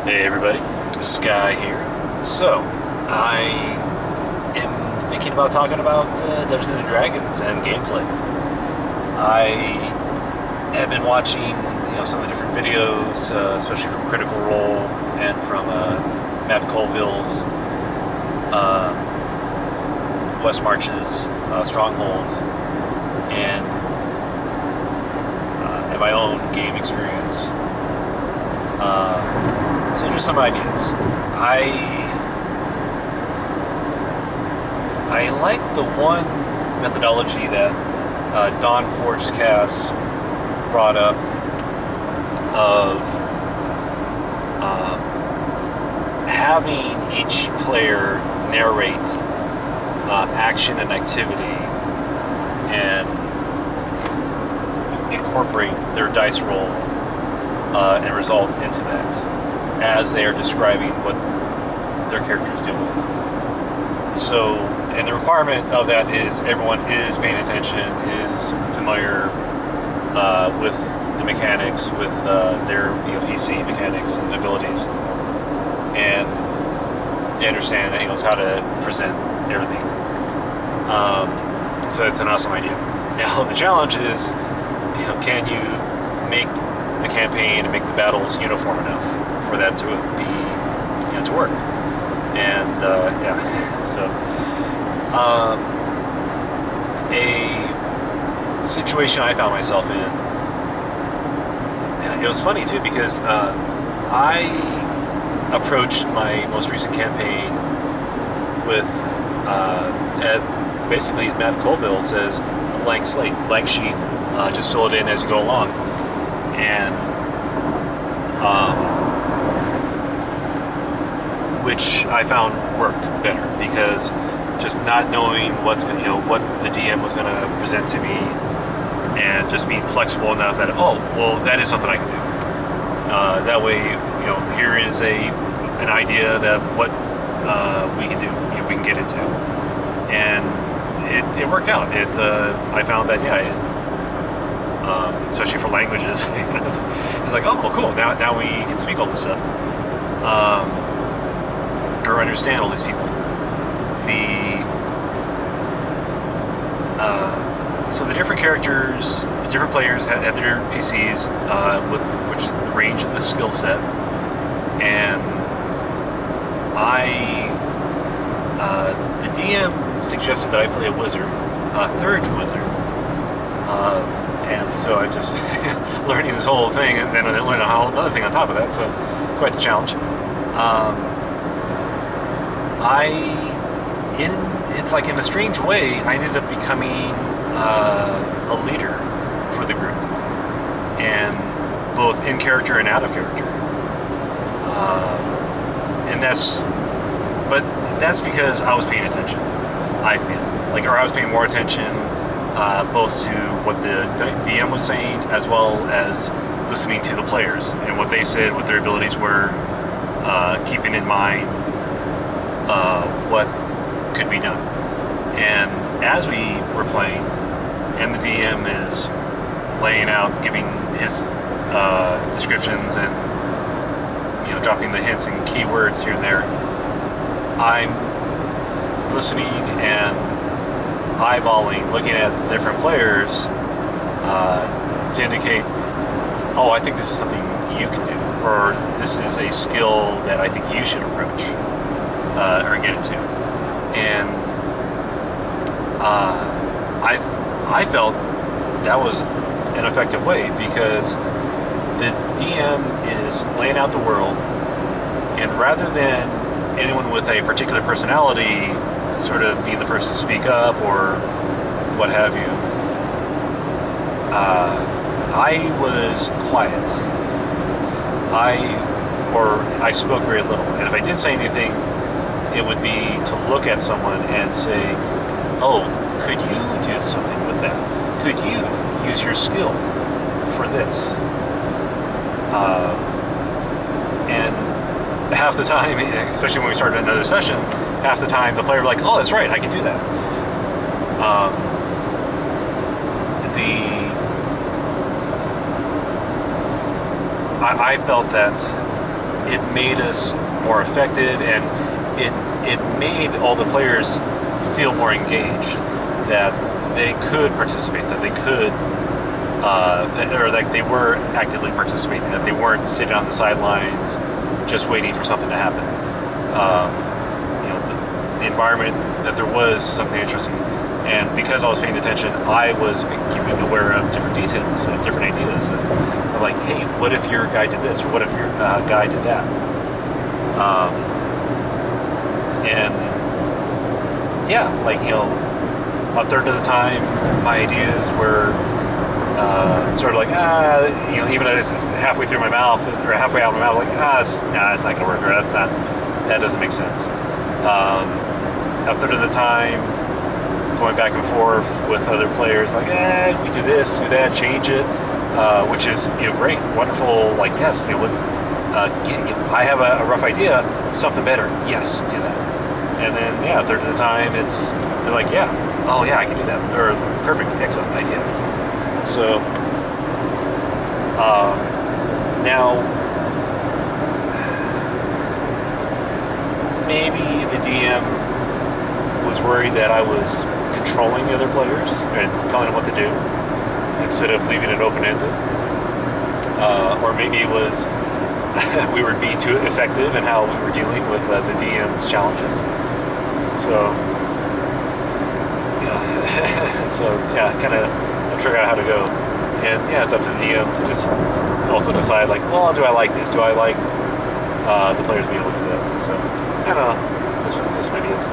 Hey everybody, Sky here. So, I am thinking about talking about Dungeons and Dragons and gameplay. I have been watching, some of the different videos, especially from Critical Role and from Matt Colville's West March's Strongholds, and my own game experience. So just some ideas. I like the one methodology that DawnForgedCast brought up of having each player narrate action and activity and incorporate their dice roll and result into that as they are describing what their character is doing. So, and the requirement of that is everyone is paying attention, is familiar with the mechanics, with their PC mechanics and abilities, and they understand how to present everything. So it's an awesome idea. Now the challenge is, can you make the campaign and make the battles uniform enough for that to be, to work? And so a situation I found myself in, and it was funny too because I approached my most recent campaign with, as basically Matt Colville says, a blank slate, blank sheet, just fill it in as you go along. And which I found worked better because just not knowing what the DM was going to present to me, and just being flexible enough that that is something I can do. That way, here is an idea that what we can do, we can get into, and it worked out. I found that especially for languages, it's like, oh, cool. Now we can speak all this stuff, or understand all these people. So the different characters, different players had their PCs with which is the range of the skill set, and the DM suggested that I play a wizard, a third wizard. And so I just learning this whole thing, and then I learned a whole other thing on top of that. So quite the challenge. It's like in a strange way, I ended up becoming a leader for the group, and both in character and out of character. And that's because I was paying attention. I feel or I was paying more attention. Both to what the DM was saying, as well as listening to the players and what they said, what their abilities were, keeping in mind what could be done. And as we were playing, and the DM is laying out, giving his descriptions and dropping the hints and keywords here and there, I'm listening and eyeballing, looking at the different players to indicate, I think this is something you can do, or this is a skill that I think you should approach or get into. And I felt that was an effective way because the DM is laying out the world, and rather than anyone with a particular personality sort of being the first to speak up or what have you, I was quiet. I spoke very little, and if I did say anything, it would be to look at someone and say, could you do something with that? Could you use your skill for this? And half the time, especially when we started another session, half the time the player was like, that's right, I can do that. I felt that it made us more effective, and it made all the players feel more engaged, that they could participate, that they could, or like they were actively participating, that they weren't sitting on the sidelines just waiting for something to happen. The environment, that there was something interesting. And because I was paying attention, I was keeping aware of different details and different ideas. And I'm like, hey, what if your guy did this? Or what if your guy did that? And yeah, like, a third of the time, my ideas were sort of like, even if it's halfway through my mouth, or halfway out of my mouth, like, it's not going to work, or that doesn't make sense. A third of the time, going back and forth with other players, like, we do this, do that, change it, which is, great, wonderful, like, yes, let's I have a rough idea, something better, yes, do that. And then, a third of the time, they're like, I can do that, or perfect, excellent idea. So, now, maybe the DM was worried that I was controlling the other players and telling them what to do instead of leaving it open-ended. Or maybe it was we were being too effective in how we were dealing with the DM's challenges. So, kind of figure out how to go. And it's up to the DM to just also decide, like, well, do I like this? Do I like the players being able to do that? So, I don't know. Just some ideas.